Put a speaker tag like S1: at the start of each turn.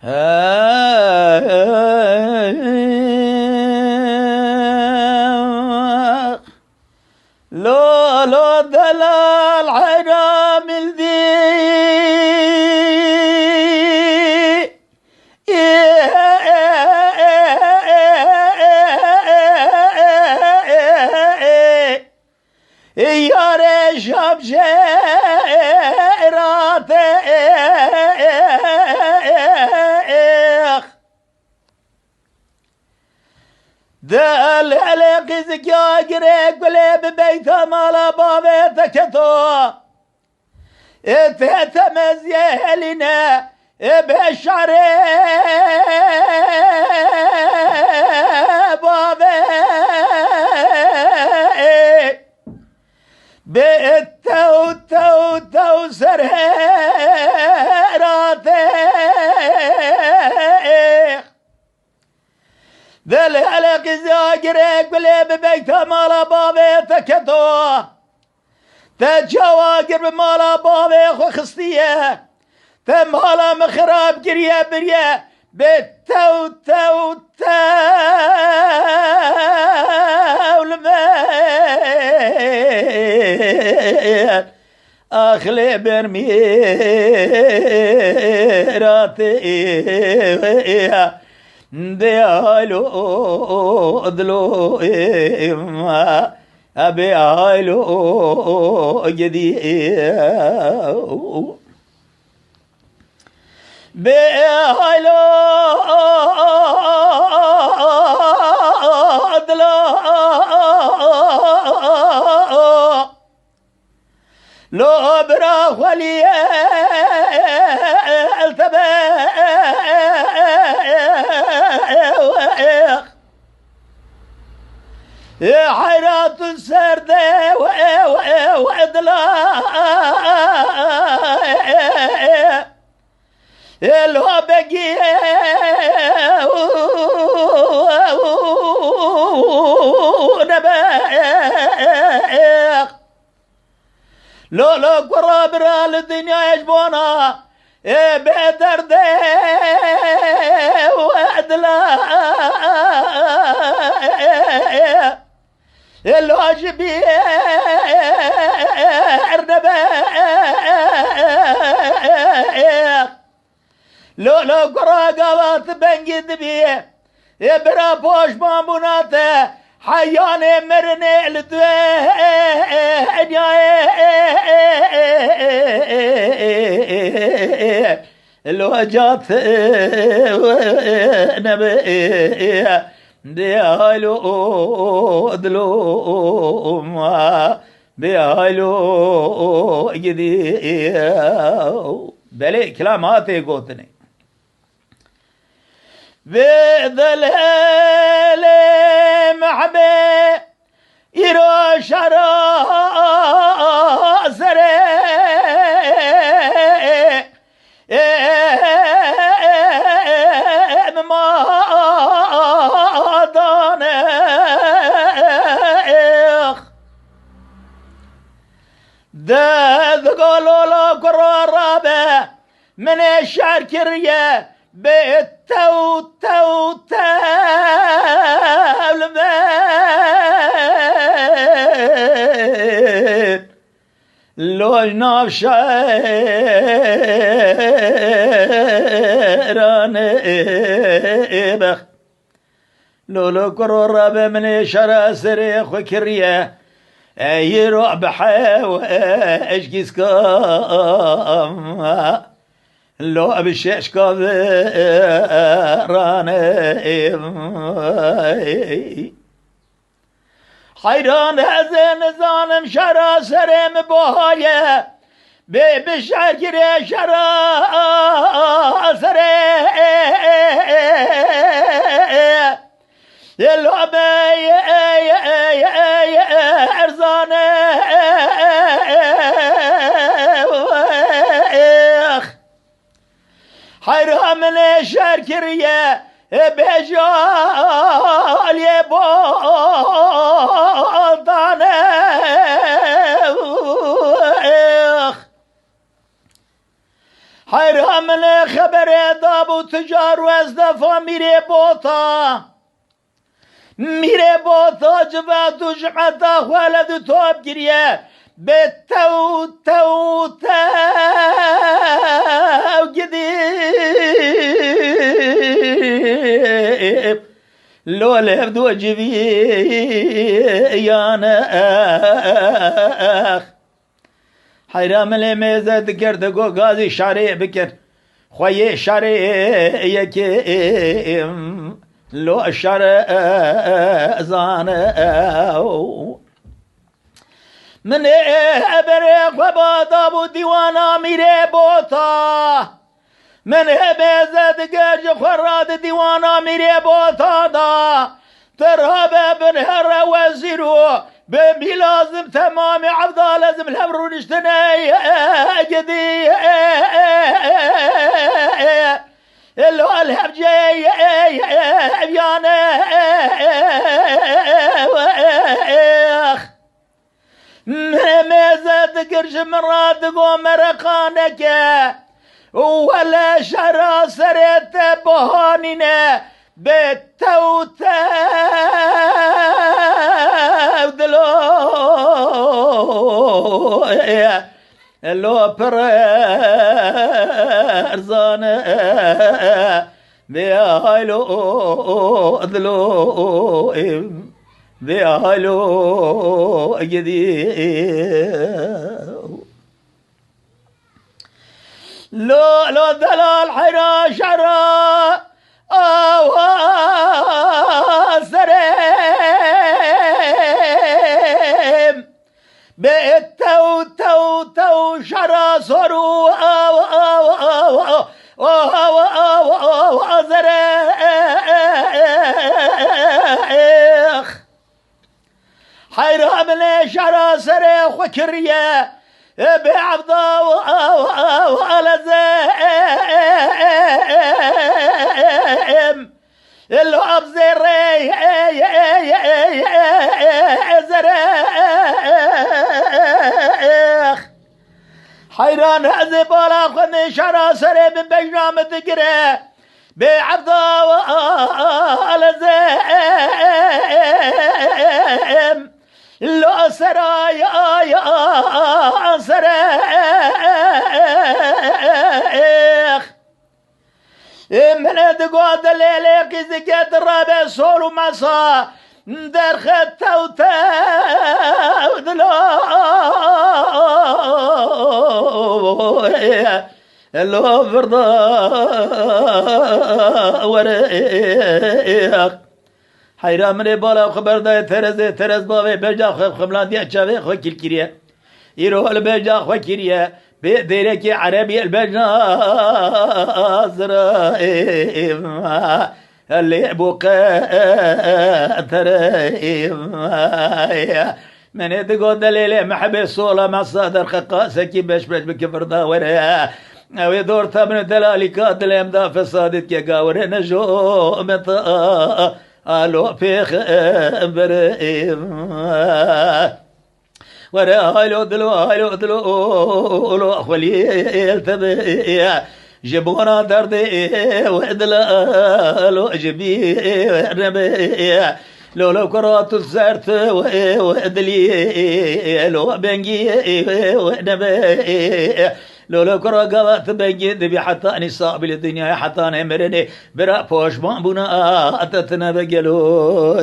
S1: لو دلال حرام الذي يا رشاب شيرات دل عليك زكا قريق ولا ببيت مالا بابيتك تو اتهتمز يهلنا بشعر بابي بالتو تو تو سرهراتي ذل عليك زاقريك بلي ببيت مالا بابي تكتو تجواقر بمالا بابي خو خصية تمالا مخراب قرية برية بالتو تو تو المال أخلي برميراتي ديالو ادلو إما أبيالو جدي بيالو ادلو لو أبرا ولي يا حيرات السردة وعدلا لو بقي نبايق لو قراب رال الدنيا يجبونا بيدر دي وعدلا الواجبي ارنبايق لو قراقبات بنجد بيه برا بوش بامبوناته حياني مرني لدوية الوجات نبي ديالو دلو ما ديالو جدي بلي كلاماتي قوتني بذلال محبي يرو شرا سري ما دانخ ده قالوا لا قرابة من الشعر كريه بالتو تو المال لو جناب شعران بخ لو قرر من شرا سريخ وكريه يروح بحاوة اشكيس كام لو أبشش كذراني حيران هزين زانم شرا سرم بوهاية بشعر كري شرا سري اللعبة أرزاني حيرام من شركرية بجال يبوطانا حيرها من خبر دابو تجار وازدفا میره بوتا جواد و جمعتا خوالد توب گریه به تو قديم لو لهبدو جبيانا حيرام الميزة ذكرت قو غازي شارع بكر خوي شارع يكيم لو شارع زانا من ابرق وبادابو ديوانا ميري بوتا من هبزة دقاج خراد ديوانا ميري بوتا دا ترهب بن هر وزيرو بمي لازم تمام عبدا لازم الهبرو نشتني قدي اللو الهب جاي بيانا ميزة قرش مراد قوم مرقانك ولا شرا سرت بهانينا بالتوتا ودلو اللو برزانا بيهايلو دلو بيهايلو جديد لو دلال حرا شرا أو سريم بالتو شرا صرو أو زريخ حيرا من شرا سريخ وكريه بعبدا والزيم العب زري زريخ حيران هزب على خن شرا سري من بجنام تقرا بعبدا والزيم لو سرايا سرايخ من دقود الليلة كزكات الرابع صور ومسا درخت توتا ودلو اللو برضا وريخ حيرا من بالا خبر دا ترز باوي بجا خملان دي اچاوي خو كيلكريا يرو البجا خو كيريا بيركي عربي البجا زرايم اللي بوقا تريم من تقول دليل محبي صولة مع صادر خقاسكي باش بكفر دا ورا او دور تمن دلالي كاد الامدا في صادت يا قاور نجو مطا الو فيخ بريم ورا هايلو دلو لو اخولي التبي جبونا دردي وادلا لو جبي ربي لو كرات الزرت وادلي لو بنجي ونبي لو كرا قوات بنجي دبي حتى نصاب الدنيا حتى نمرني برا فوش بونا اتتنا بقلو